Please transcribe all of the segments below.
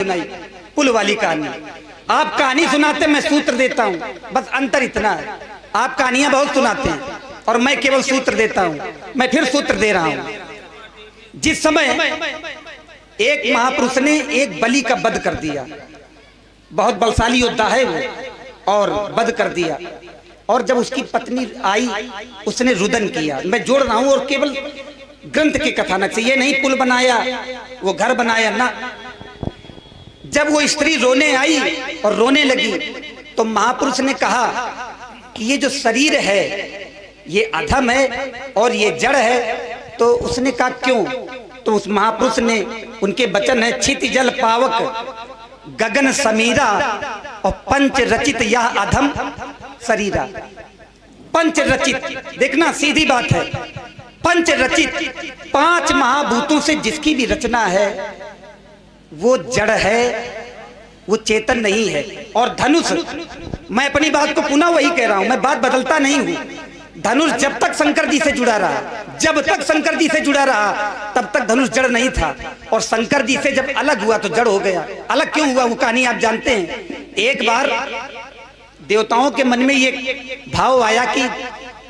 सुनाई, पुल वाली कहानी। आप कहानी सुनाते, मैं सूत्र देता हूँ, बस अंतर इतना है। आप कहानियां बहुत सुनाते हैं और मैं केवल सूत्र देता हूँ। मैं फिर सूत्र दे रहा हूँ। जिस समय एक महापुरुष ने एक बलि का वध कर दिया, बहुत बलशाली योद्धा है वो, और वध कर दिया, और जब उसकी पत्नी आई उसने रुदन किया। मैं जोड़ रहा हूँ और केवल ग्रंथ के कथानक से, ये नहीं पुल बनाया वो घर बनाया ना। जब वो स्त्री रोने आई और रोने लगी तो महापुरुष ने कहा कि ये जो शरीर है ये अधम है और ये जड़ है। तो उसने कहा क्यों? तो उस महापुरुष ने, उनके वचन है, छित जल पावक गगन समीरा और पंच रचित यह अधम शरीरा। पंच रचित, देखना सीधी बात है, पंच रचित, 5 महाभूतों से जिसकी भी रचना है वो जड़ है, वो चेतन नहीं है। और धनुष, मैं अपनी बात को पुनः वही कह रहा हूं, मैं बात बदलता नहीं हूं। धनुष जब तक शंकर जी से जुड़ा रहा, जब तक शंकर जी से जुड़ा रहा तब तक धनुष जड़ नहीं था, और शंकर जी से जब अलग हुआ तो जड़ हो गया। अलग क्यों हुआ वो कहानी आप जानते हैं। एक बार देवताओं के मन में ये भाव आया कि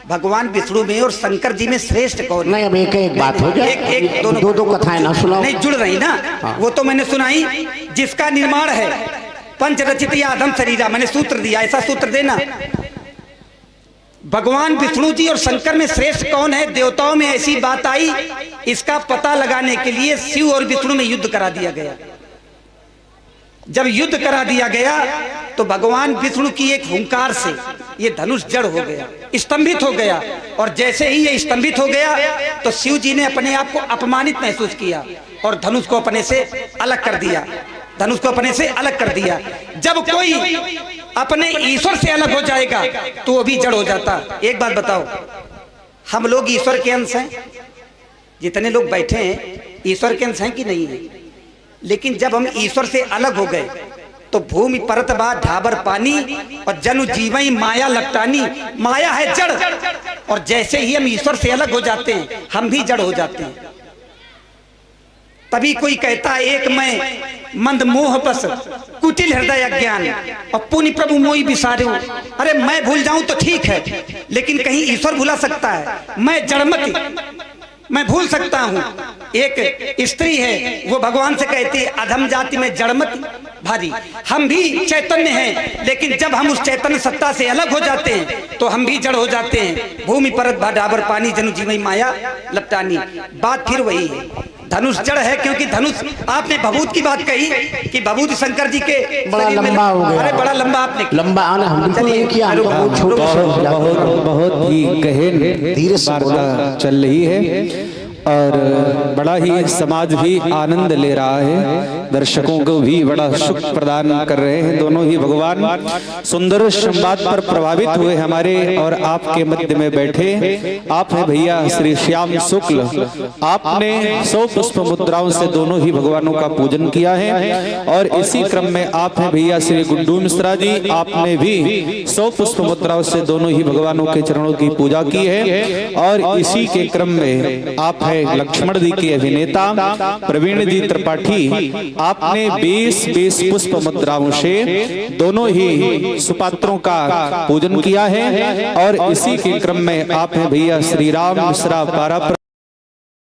भगवान विष्णु में और शंकर जी में श्रेष्ठ कौन? नहीं, अब एक बात हो जाए, एक दो कथाएं ना सुनाओ। नहीं जुड़ रही ना। हाँ। वो तो मैंने सुनाई, जिसका निर्माण है पंच रचित या अधम शरीरा, मैंने सूत्र दिया, ऐसा सूत्र देना। भगवान विष्णु जी और शंकर में श्रेष्ठ कौन है? देवताओं में ऐसी बात आई, इसका पता लगाने के लिए शिव और विष्णु में युद्ध करा दिया गया। जब युद्ध करा दिया गया तो भगवान विष्णु की एक हुंकार से ये धनुष जड़ हो गया, स्तंभित हो गया। और जैसे ही ये स्तंभित हो गया तो शिव जी ने अपने आप को अपमानित महसूस किया और धनुष को अपने से अलग कर दिया, धनुष को अपने से अलग कर दिया। जब कोई अपने ईश्वर से अलग हो जाएगा तो वो भी जड़ हो जाता। एक बात बताओ, हम लोग ईश्वर के अंश हैं, जितने लोग बैठे हैं ईश्वर के अंश हैं कि नहीं है? लेकिन जब हम ईश्वर से अलग हो गए तो भूमि परत बा ढाबर पानी और जनु जीवई माया लपटानी। माया है जड़, और जैसे ही हम ईश्वर से अलग हो जाते हैं हम भी जड़ हो जाते हैं। तभी कोई कहता है एक मैं मंद मोह बस कुटिल हृदय अज्ञान और पुण्य प्रभु मोई बिसारे। अरे मैं भूल जाऊं तो ठीक है, लेकिन कहीं ईश्वर भूला सकता है? मैं जड़मती, मैं भूल सकता हूँ। एक स्त्री है वो भगवान से कहती है अधम जाति में जड़मती भारी। हम भी चैतन्य हैं, लेकिन जब हम उस चैतन्य सत्ता से अलग हो जाते हैं तो हम भी जड़ हो जाते हैं। भूमि परत डाबर पानी जनु जीवई माया लपटानी। बात फिर वही है, धनुष जड़ है, क्योंकि धनुष, आपने भभूत की बात कही कि भभूत शंकर जी के बड़ा लंबा हो गया। अरे बड़ा लंबा आपने लंबा आना हम नहीं किया, बहुत ही गहन धीरे से चल रही है और बड़ा ही समाज भी आनंद ले रहा है, दर्शकों को भी बड़ा सुख प्रदान कर रहे हैं। दोनों ही भगवान सुंदर संवाद पर प्रभावित हुए हमारे, और आपके मध्य में बैठे आप हैं भैया श्री श्याम शुक्ल। आपने 100 पुष्प मुद्राओं से दोनों ही भगवानों का पूजन किया है, और इसी क्रम में आप हैं भैया श्री गुड्डू मिश्रा जी। आपने भी 100 पुष्प मुद्राओं से दोनों ही भगवानों के चरणों की पूजा की है। और इसी के क्रम में आप लक्ष्मण जी के अभिनेता प्रवीण जी त्रिपाठी, आपने 20 पुष्प मुद्राओं से दोनों ही सुपात्रों का पूजन किया है। और इसी के क्रम में आप हैं भैया श्री राम मिश्रा पारा,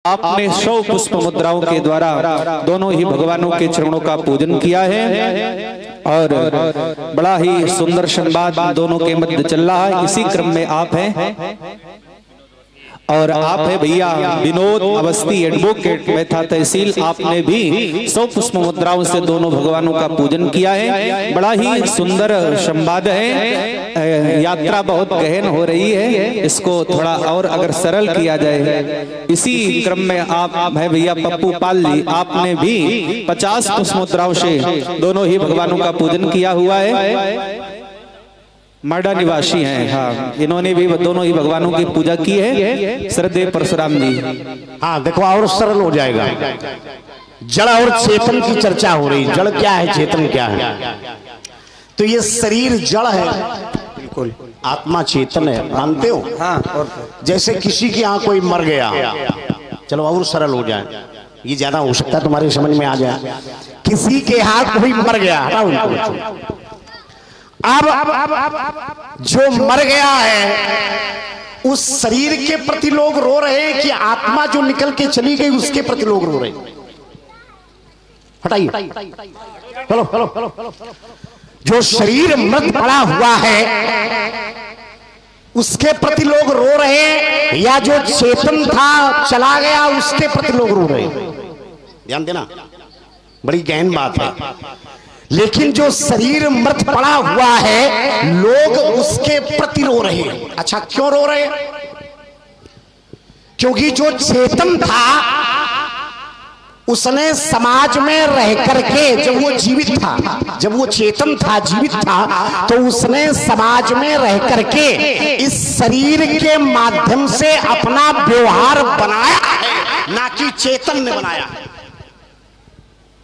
आपने 100 पुष्प मुद्राओं के द्वारा दोनों ही भगवानों के चरणों का पूजन किया है। और बड़ा ही सुंदर संवाद दोनों के मध्य चल रहा है। इसी क्रम में आप हैं, और आप है भैया विनोद अवस्थी एडवोकेट मैथा तहसील। आपने भी 100 पुष्प मुद्राओं से दोनों भगवानों का पूजन किया है। बड़ा ही सुंदर संवाद है, यात्रा बहुत गहन हो रही है, इसको थोड़ा और अगर सरल किया जाए। इसी क्रम में आप है भैया पप्पू पाल जी, आपने भी 50 पुष्प मुद्राओं से दोनों ही भगवानों का पूजन किया हुआ है। माडा निवासी हैं, हाँ, इन्होंने भी दोनों ही भगवानों की पूजा की है। श्रद्धेय परशुराम जी। हाँ देखो और सरल हो जाएगा। जड़ और चेतन की चर्चा हो रही, जड़ क्या है चेतन क्या है? तो ये शरीर जड़ है, बिल्कुल, आत्मा चेतन है, मानते हो? हाँ। और जैसे किसी के यहाँ कोई मर गया, चलो और सरल हो जाए, ये ज्यादा हो सकता है तुम्हारी समझ में आ जाए। किसी के हाथ कोई मर गया, हटाओ इनको। अब जो मर गया है उस शरीर के प्रति लोग रो रहे हैं कि आत्मा जो निकल के चली गई उसके प्रति लोग रो रहे हैं? हटाइए, चलो चलो। जो शरीर मृत पड़ा हुआ है उसके प्रति लोग रो रहे हैं, या जो चेतन था चला गया उसके प्रति लोग रो रहे हैं? ध्यान देना, बड़ी गहन बात है। लेकिन जो शरीर मृत पड़ा हुआ है लोग उसके प्रति रो रहे हैं। अच्छा, क्यों रो रहे हैं? क्योंकि जो चेतन था उसने समाज में रह करके, जब वो जीवित था, जब वो चेतन था, जीवित था, तो उसने समाज में रह करके इस शरीर के माध्यम से अपना व्यवहार बनाया है, ना कि चेतन ने बनाया है।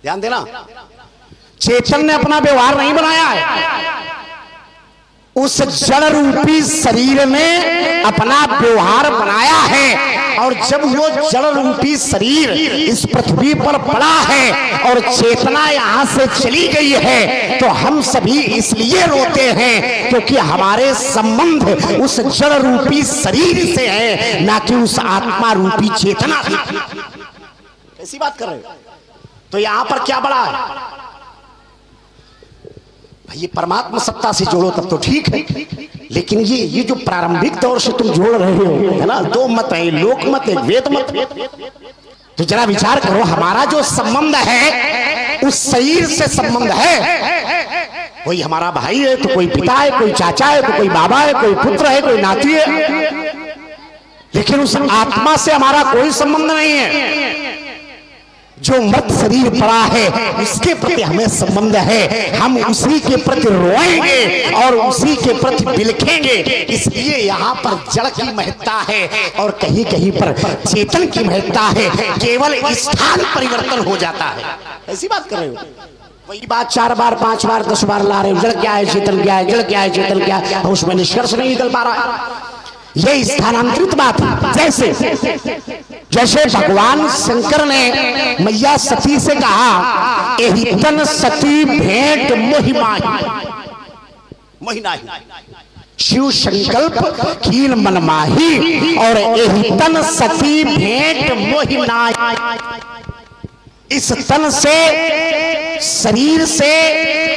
ध्यान देना, चेतन ने अपना व्यवहार नहीं बनाया है, उस जड़ रूपी शरीर ने अपना व्यवहार बनाया है। और जब वो जड़ रूपी शरीर इस पृथ्वी पर पड़ा है और चेतना यहां से चली गई है, तो हम सभी इसलिए रोते हैं क्योंकि हमारे संबंध उस जड़ रूपी शरीर से है, ना कि उस आत्मा रूपी चेतना से। ऐसी बात कर रहे हो? तो यहां पर क्या बड़ा है भाई? ये परमात्मा सत्ता से जोड़ो तब तो ठीक है, लेकिन ये जो प्रारंभिक दौर से तुम जोड़ रहे हो, है ना, दो मत है, लोक मत है, वेद मत। तो जरा विचार करो, हमारा जो संबंध है उस शरीर से संबंध है। कोई हमारा भाई है तो कोई पिता है, कोई चाचा है तो कोई बाबा है, कोई पुत्र है, कोई नाती है, लेकिन उस आत्मा से हमारा कोई संबंध नहीं है। जो मृत शरीर पड़ा है उसके प्रति हमें संबंध है, हम उसी के प्रति रोएंगे और उसी के प्रति बिलखेंगे। इसलिए यहाँ पर जड़ की महत्ता है और कहीं कहीं पर चेतन की महत्ता है, केवल स्थान परिवर्तन हो जाता है। ऐसी बात कर रहे हो? वही बात 4 बार 5 बार 10 बार ला रहे हो, जड़ क्या है, चेतन क्या है, जड़ क्या है, चेतन क्या है, उसमें निष्कर्ष नहीं निकल पा रहा है। ये स्थानांतरित बात है। जैसे भगवान शंकर ने मैया सती से कहा, एहि तन सती भेंट मोहि माही, मोहि नाही, शिव संकल्प कीन मन माही, और एहि तन सती भेंट मोहि नाही। इस तन से, शरीर से,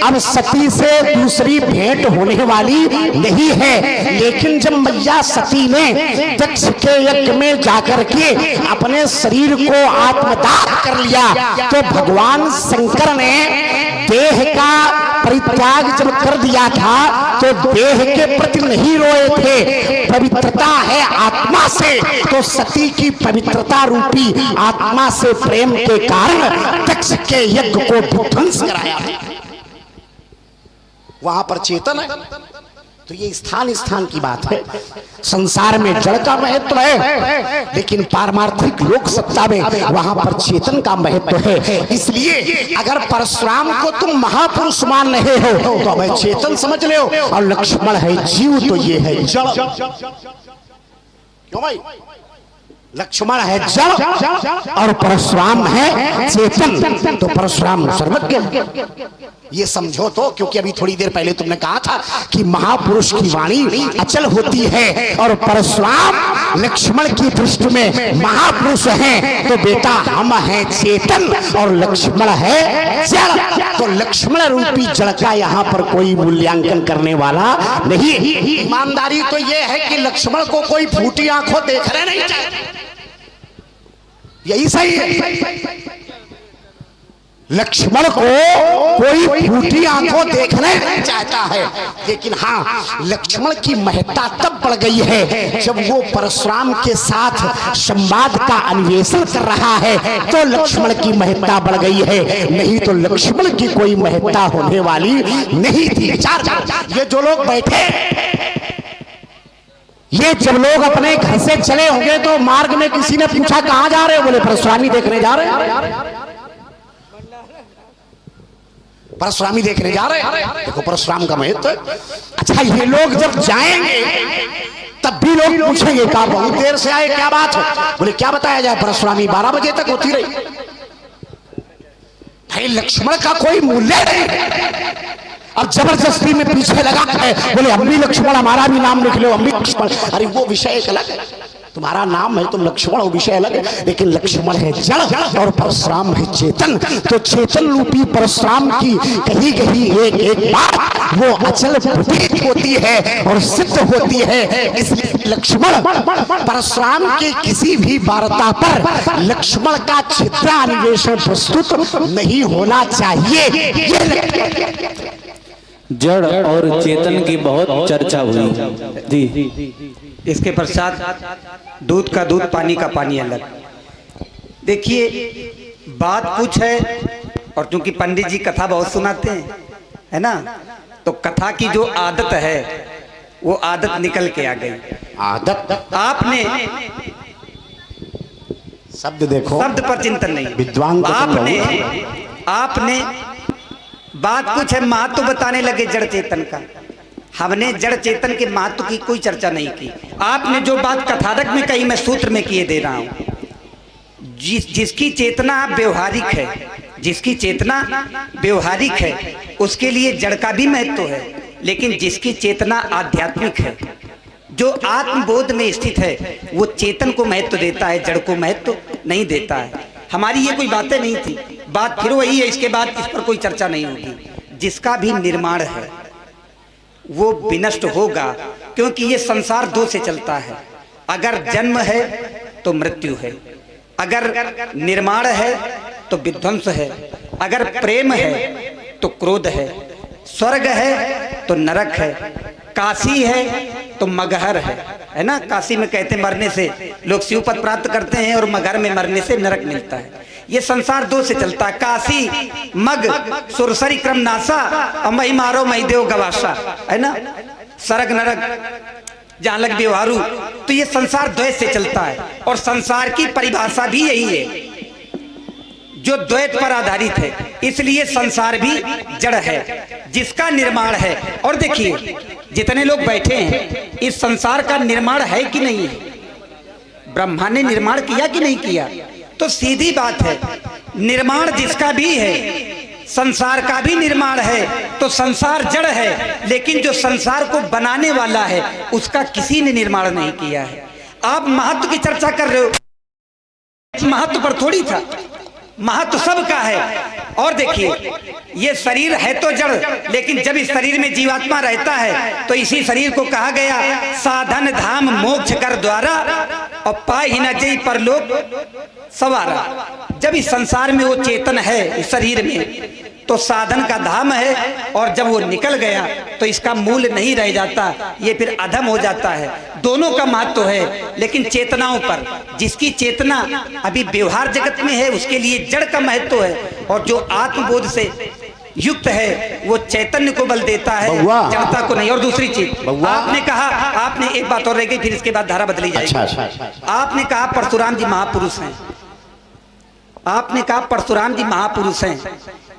अब सती से दूसरी भेंट होने वाली नहीं है। लेकिन जब मैया सती ने दक्ष के यज्ञ में जाकर के अपने शरीर को आत्मदाह कर लिया, तो भगवान शंकर ने देह का परित्याग जब कर दिया था तो देह के प्रति नहीं रोए थे, पवित्रता है आत्मा से, तो सती की पवित्रता रूपी आत्मा से प्रेम के कारण दक्ष के यज्ञ को ध्वंस कराया। वहां पर चेतन है। तो ये स्थान स्थान की बात है। संसार में जड़ का महत्व है, लेकिन पारमार्थिक लोक सत्ता में वहां पर चेतन का महत्व है। इसलिए अगर परशुराम को तुम महापुरुष मान रहे हो तो हमें चेतन समझ ले हो, और लक्ष्मण है जीव तो ये है जड़। क्यों भाई? लक्ष्मण है जड़ और परशुराम है चेतन, तो परशुराम सर्वज्ञ। ये समझो तो, क्योंकि अभी थोड़ी देर पहले तुमने कहा था कि महापुरुष की वाणी अचल होती है और परशुराम लक्ष्मण की दृष्टि में महापुरुष हैं। तो बेटा हम हैं चेतन और लक्ष्मण है जड़। तो लक्ष्मण रूपी जड़ का यहाँ पर कोई मूल्यांकन करने वाला नहीं। ईमानदारी तो ये है कि लक्ष्मण को कोई फूटी आंखों देखने नहीं चाहिए, यही सही है। लक्ष्मण को कोई फूटी आंखों देखने नहीं चाहता है, लेकिन हाँ, लक्ष्मण की महत्ता तब बढ़ गई है जब वो परशुराम के साथ संवाद का अन्वेषण कर रहा है, तो लक्ष्मण की महत्ता बढ़ गई है, नहीं तो लक्ष्मण की कोई महत्ता होने वाली नहीं थी। ये जो लोग बैठे, ये जब लोग अपने घर से चले होंगे तो मार्ग में किसी ने पूछा कहां जा रहे हो, बोले परशुरामी देखने जा रहे हैं। परशुरामी देखने जा रहे हैं, देखो परशुराम का महत्व है। अच्छा, ये लोग जब जाएंगे तब भी लोग पूछेंगे कहा बहुत देर से आए, क्या बात है? बोले क्या बताया जाए, परशुरामी 12 बजे तक होती रही। भाई लक्ष्मण का कोई मूल्य नहीं। अब जबरदस्ती में पीछे लगा है, बोले हम भी लक्ष्मण, हमारा भी नाम लिख लो, हम भी लक्ष्मण। अरे वो विषय एक अलग है, तुम्हारा नाम है तुम लक्ष्मण, वो विषय अलग है। लेकिन लक्ष्मण है जड़ और परशुराम है चेतन। तो चेतन रूपी परशुराम की कहीं कहीं एक एक बात वो अचल प्रतीत होती है और सिद्ध होती है। इसलिए लक्ष्मण परशुराम के किसी भी वार्ता पर लक्ष्मण का छिद्रान्वेषण प्रस्तुत नहीं होना चाहिए। ये जड़ और चेतन की बहुत चर्चा हुई जी। इसके पश्चात दूध का दूध पानी का पानी अलग। देखिए बात कुछ है, और चूंकि पंडित जी कथा बहुत सुनाते हैं, है ना, तो कथा की जो आदत है वो आदत निकल के आ गई। आदत आपने शब्द देखो, शब्द पर चिंतन नहीं, विद्वान आपने बात कुछ है, महत्व बताने लगे जड़ चेतन का। हमने जड़ चेतन के महत्व की कोई चर्चा नहीं की। आपने जो बात कथानक में कही मैं सूत्र में किए दे रहा हूं। जिसकी चेतना व्यवहारिक है, जिसकी चेतना व्यवहारिक है उसके लिए जड़ का भी महत्व है, लेकिन जिसकी चेतना आध्यात्मिक है, जो आत्मबोध में स्थित है, वो चेतन को महत्व देता है, जड़ को महत्व नहीं देता है। हमारी ये कोई बातें नहीं थी, बात फिर वही है, इसके बाद इस पर कोई चर्चा नहीं होगी। जिसका भी निर्माण है वो विनष्ट होगा, क्योंकि ये संसार दो से चलता है। अगर जन्म है तो मृत्यु है, अगर निर्माण है तो विध्वंस है, अगर प्रेम है तो क्रोध है, स्वर्ग है तो नरक है, काशी है तो मगहर है ना। काशी में कहते मरने से लोग शिव पद प्राप्त करते हैं और मगहर में मरने से नरक मिलता है। ये संसार दो से चलता है, काशी मग सुरसरी क्रम नासा, मई मारो मई देव गवासा, है ना, सरग नरक जहां लग व्यवहारू। तो ये संसार द्वैत से चलता है, और संसार की परिभाषा भी यही है जो द्वैत पर आधारित है। इसलिए संसार भी जड़ है जिसका निर्माण है। और देखिए जितने लोग बैठे हैं, इस संसार का निर्माण है कि नहीं है? ब्रह्मा ने निर्माण किया कि नहीं किया? तो सीधी बात है, निर्माण जिसका भी है, संसार का भी निर्माण है, तो संसार जड़ है, लेकिन जो संसार को बनाने वाला है उसका किसी ने निर्माण नहीं किया है। आप महत्व की चर्चा कर रहे हो, महत्व पर थोड़ी था, महत्व सबका है। और देखिए ये शरीर है तो जड़, लेकिन जब इस शरीर में जीवात्मा रहता है तो इसी शरीर को कहा गया साधन धाम मोक्ष कर द्वारा, और पाए ही न जई परलोक सवारा। जब इस संसार में वो चेतन है इस शरीर में तो साधन का धाम है, और जब वो निकल गया तो इसका मूल नहीं रह जाता, ये फिर अधम हो जाता है। दोनों का महत्व है, लेकिन चेतनाओं पर जिसकी चेतना अभी व्यवहार जगत में है उसके लिए जड़ का महत्व है, और जो आत्मबोध से युक्त है वो चैतन्य को बल देता है, जड़ता को नहीं। और दूसरी चीज आपने कहा, आपने एक बात और रह गई, फिर इसके बाद धारा बदली जाएगी। आपने कहा परशुराम जी महापुरुष हैं, आपने कहा परशुराम जी महापुरुष हैं।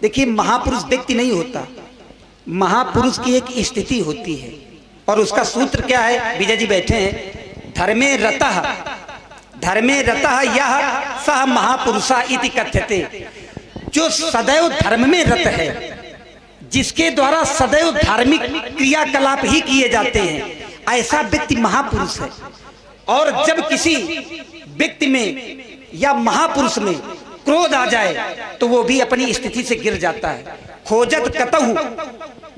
देखिए महापुरुष व्यक्ति नहीं होता, महापुरुष की एक स्थिति होती है, और उसका सूत्र क्या है? विजय जी बैठे हैं, धर्मे रतः यह सह महापुरुषा इति कथ्यते। जो सदैव धर्म में रत है, जिसके द्वारा सदैव धार्मिक क्रियाकलाप ही किए जाते हैं, ऐसा व्यक्ति महापुरुष है। और जब किसी व्यक्ति में या महापुरुष में क्रोध आ जाए तो वो भी अपनी स्थिति से गिर जाता है। खोजत कतहु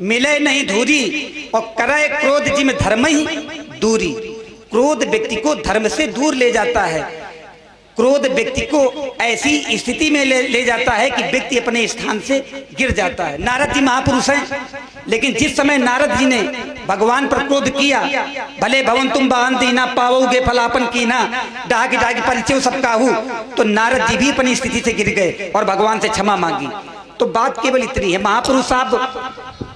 मिले नहीं धूरी, और करे क्रोध जिम धर्म ही दूरी। क्रोध व्यक्ति को धर्म से दूर ले जाता है, क्रोध व्यक्ति को ऐसी स्थिति में ले जाता है कि व्यक्ति अपने स्थान से गिर जाता है। नारद जी महापुरुष हैं, लेकिन जिस समय नारद जी ने भगवान पर क्रोध किया, भले भवन तुम बहन दीना पाओगे फलापन कीना, डाकी डाकी परिचय सब काहू, तो नारद जी भी अपनी स्थिति से गिर गए और भगवान से क्षमा मांगी। तो बात केवल इतनी है, महापुरुष आप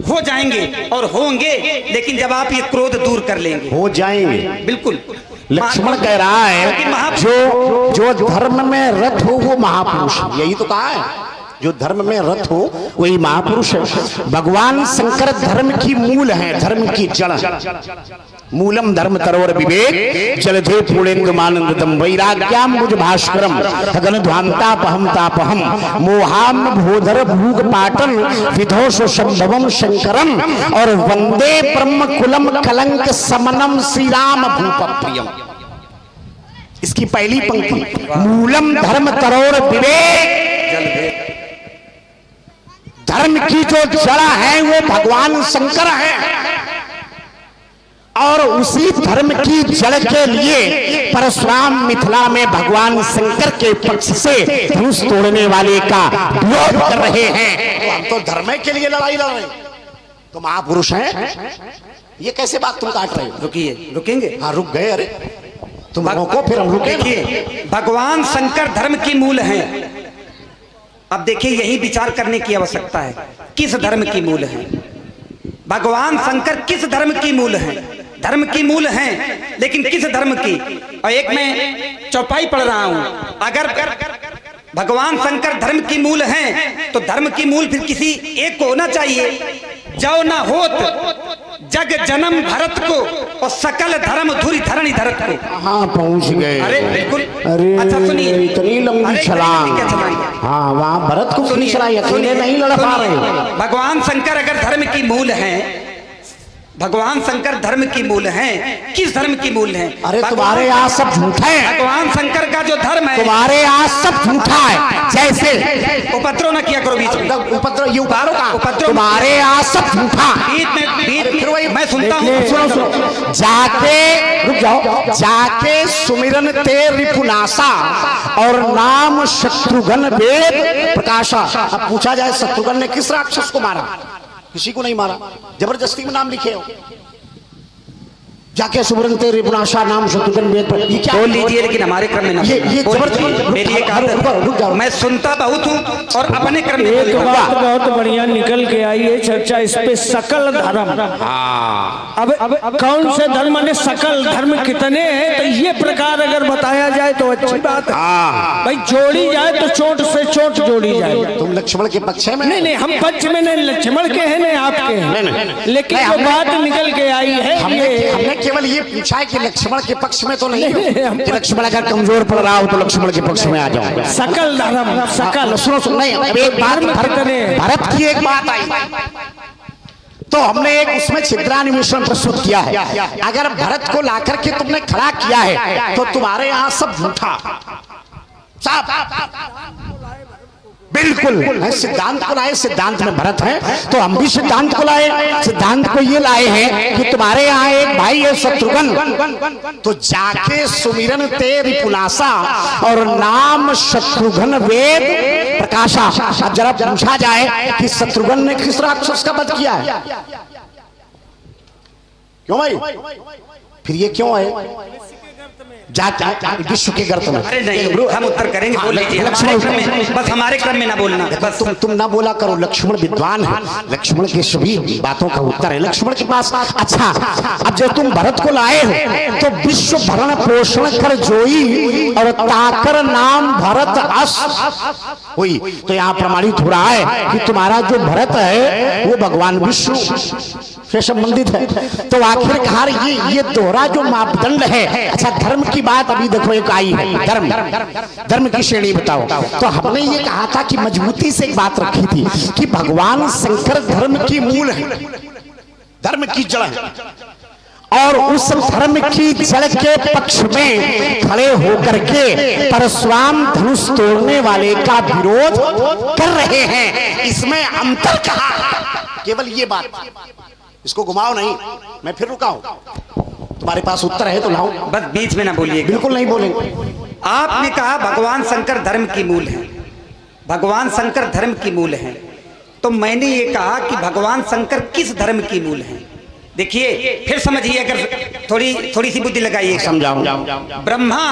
हो जाएंगे और होंगे, लेकिन जब आप ये क्रोध दूर कर लेंगे हो जाएंगे। बिल्कुल लक्ष्मण कह रहा है जो धर्म में रत हो वो महापुरुष, यही तो कहा है। जो धर्म में रत हो वही महापुरुष है। भगवान शंकर धर्म की मूल है, धर्म की जड़। मूलम धर्म तरोर विवेक जलधे पूर्णेन्दुमानंदतम वैराग्याम मुझ भास्करम गगन ध्वांतापहम तापहम मोहाम भोधर भूग पाटन विधोष संभवम शंकरम और वंदे ब्रह्म कुलम कलंक समनम श्री राम भूप प्रियम। इसकी पहली पंक्ति मूलम धर्म तरोर विवेक, धर्म की जो जड़ है वो भगवान शंकर है और उसी धर्म की जड़ के लिए परशुराम मिथिला में भगवान शंकर के पक्ष से धनुष तोड़ने वाले का विरोध कर रहे हैं। तो हम तो धर्म के लिए लड़ाई लड़ रहे हैं, तो महापुरुष हैं। ये कैसे बात तुम काट रहे हो? रुकिए, रुकेंगे? हाँ रुक गए। अरे तुम रोको फिर हम रुकेंगे। भगवान शंकर धर्म की मूल है। अब देखिए यही विचार करने की आवश्यकता है, किस धर्म की मूल है भगवान शंकर, किस धर्म की मूल है? धर्म की मूल है, लेकिन किस धर्म की? और एक मैं चौपाई पढ़ रहा हूं, अगर भगवान शंकर धर्म की मूल है तो धर्म की मूल फिर किसी एक को होना चाहिए। जो न होत जग जन्म भरत को और सकल धर्म धुरी धरणी धरत को। हाँ पहुंच गए। अरे बिल्कुल। अरे अच्छा सुनिए, इतनी लंबी छलांग। हाँ वहां भरत को सुनी चलाई, अकेले नहीं लड़ पा रहे। भगवान शंकर अगर धर्म की मूल है, भगवान शंकर धर्म की मूल है, किस धर्म की मूल है? अरे तुम्हारे यहाँ सब झूठा है। भगवान शंकर का जो धर्म है तुम्हारे यहाँ सब झूठा है। जैसे उपद्रव न किया करो बीच में। उपद्रव ये उतारो का उपद्रव तुम्हारे यहाँ सब झूठा। फिर वही मैं सुनता हूँ। सुनो सुनो, जाके रुक जाओ, जाके सुमिरन ते रिपुनासा और नाम शत्रुघ्न वेद प्रकाशा। अब पूछा जाए शत्रुघ्न ने किस राक्षस को मारा? किसी को नहीं मारा, जबरदस्ती में नाम लिखे हो। जाके सुमिरन ते रिपुनाशा नाम शत्रुघ्न वेद पर ये क्या बोल लीजिए, लेकिन हमारे क्रम में ना। ये मेरी एक आदत, मैं सुनता बहुत हूँ और अपने क्रम में। एक बात बहुत बढ़िया निकल के आई है चर्चा इस पे, सकल धर्म। अब कौन से धर्म ने सकल धर्म कितने हैं, तो ये प्रकार अगर बताया जाए तो अच्छी बात है भाई। जोड़ी जाए तो चोट से चोट जोड़ी जाए। तुम लक्ष्मण के पक्ष में? नहीं नहीं, हम पक्ष में नहीं, लक्ष्मण के हैं नहीं आपके हैं। लेकिन जो बात निकल के आई है, हमने केवल ये पूछा है कि लक्ष्मण के पक्ष में तो नहीं कि लक्ष्मण अगर कमजोर पड़ रहा हो तो लक्ष्मण के पक्ष में आ जाओ। सकल धर्म, सकल। सुनो सुनो, नहीं एक बात, भरत की एक बात आई तो हमने एक उसमें छिद्रान्वेषण प्रस्तुत किया है। अगर भरत को लाकर के तुमने खड़ा किया है तो तुम्हारे यहाँ सब झूठा बिल्कुल। सिद्धांत को लाए, सिद्धांत में भरत है तो हम भी सिद्धांत को लाए। सिद्धांत को ये लाए हैं कि तुम्हारे यहाँ एक भाई है शत्रुघ्न, तो जाके सुमिरन ते रिपुनासा और नाम शत्रुघ्न वेद प्रकाशा। अब जरा पूछा जाए कि शत्रुघ्न ने किस राक्षस का वध किया है? क्यों भाई? फिर ये क्यों है? विश्व के गर्त में। अरे नहीं, हम उत्तर करेंगे, बोल लीजिए। बस हमारे क्रम में ना बोलना। बस तुम ना बोला करो। लक्ष्मण विद्वान है, लक्ष्मण के सभी बातों का उत्तर है लक्ष्मण के पास। अच्छा, अब जब तुम भरत को लाए हो तो विश्व भरण पोषण कर जोई और ताकर नाम भरत अस हुई, तो यहाँ प्रमाणित हो रहा है कि तुम्हारा जो भरत है वो भगवान विष्णु से संबंधित है। तो आखिरकार ये दोहरा जो मापदंड है। अच्छा, धर्म की बात अभी देखो एक आई है, धर्म धर्म की श्रेणी बताओ। तो हमने ये कहा था कि मजबूती से एक बात रखी थी कि भगवान शंकर धर्म की मूल है, धर्म की जड़ है, और उस धर्म की जड़ के पक्ष में खड़े होकर के परशुराम धनुष तोड़ने वाले का विरोध कर रहे हैं। इसमें अंतर कहा? केवल ये बात, इसको घुमाओ नहीं। मैं फिर रुका हूं, तुम्हारे पास उत्तर है तो लाओ। बस बीच में ना बोलिए। बिल्कुल नहीं बोलेंगे। आपने कहा भगवान शंकर धर्म की मूल है, भगवान शंकर धर्म की मूल है, तो मैंने ये कहा कि भगवान शंकर किस धर्म की मूल है? देखिए फिर समझिए, अगर थोड़ी सी बुद्धि लगाइए। समझाओ। ब्रह्मा,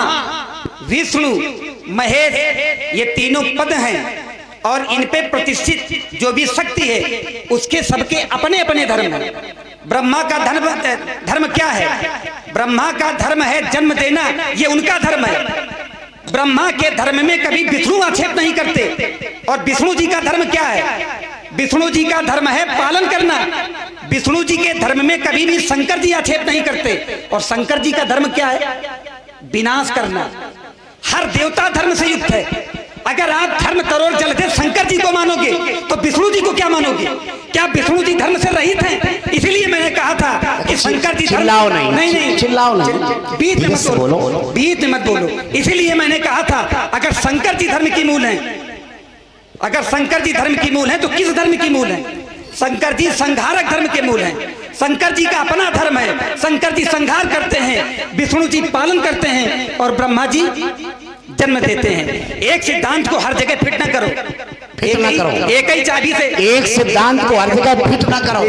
विष्णु, महेश, ये तीनों पद हैं और इन पे प्रतिष्ठित जो भी शक्ति है उसके सबके अपने अपने धर्म हैं। ब्रह्मा का धर्म क्या है? ब्रह्मा का धर्म है जन्म देना, ये उनका धर्म है। ब्रह्मा के धर्म में कभी विष्णु आक्षेप नहीं करते। और विष्णु जी का धर्म क्या है? विष्णु जी का धर्म है पालन करना। विष्णु जी के धर्म में कभी भी शंकर जी आक्षेप नहीं करते। और शंकर जी का धर्म क्या है? विनाश करना। हर देवता धर्म से युक्त है। अगर आप धर्म तरोड़ जलते शंकर जी को मानोगे तो विष्णु जी को क्या मानोगे? क्या विष्णु जी धर्म से रहित हैं? इसीलिए मैंने कहा था कि शंकर जी चिल्लाओ नहीं, चिल्लाओ नहीं, बीच में मत बोलो, बीच में मत बोलो। इसीलिए मैंने कहा था अगर शंकर जी धर्म की मूल है, अगर शंकर जी धर्म की मूल है तो किस धर्म की मूल है? शंकर जी संहारक धर्म के मूल हैं। शंकर जी का अपना धर्म है। शंकर जी संहार करते हैं, विष्णु जी पालन करते हैं और ब्रह्मा जी जन्म देते हैं। एक सिद्धांत को हर जगह फिट ना करो, फिट ना करो। एक ही चाबी से, एक सिद्धांत को हर जगह फिट ना करो।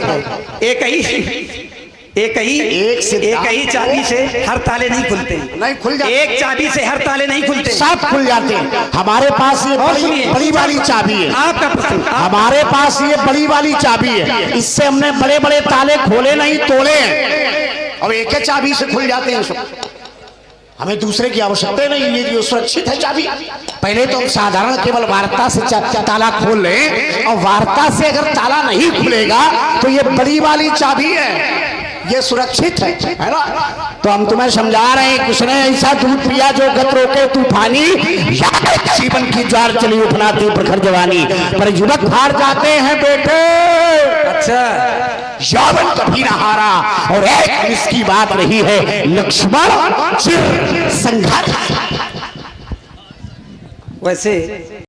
एक ही चाबी से हर ताले नहीं खुलते। नहीं खुल जाते। एक चाबी से हर ताले नहीं खुलते, सब खुल जाते हैं। हमारे पास ये बड़ी वाली चाबी है। आपका प्रश्न, हमारे पास ये बड़ी वाली चाबी है। इससे हमने बड़े बड़े ताले खोले नहीं, तोड़े हैं। अब एक ही चाबी से खुल जाते हैं सब। हमें दूसरे की आवश्यकता नहीं। ये जो सुरक्षित है चाबी। पहले तो हम साधारण केवल वार्ता से ताला खोल लें, और वार्ता से अगर ताला नहीं खुलेगा तो ये बड़ी वाली चाबी है, ये सुरक्षित है ना। तो हम तुम्हें समझा रहे हैं, कुछ ने ऐसा दूध पिया जो गत रोके तूफानी, जीवन की ज्वार चली उफनाती प्रखर जवानी, पर युवक हार जाते हैं बेटे। अच्छा, यौवन कभी न हारा। और एक इसकी बात रही है, लक्ष्मण चिर संघर्ष। वैसे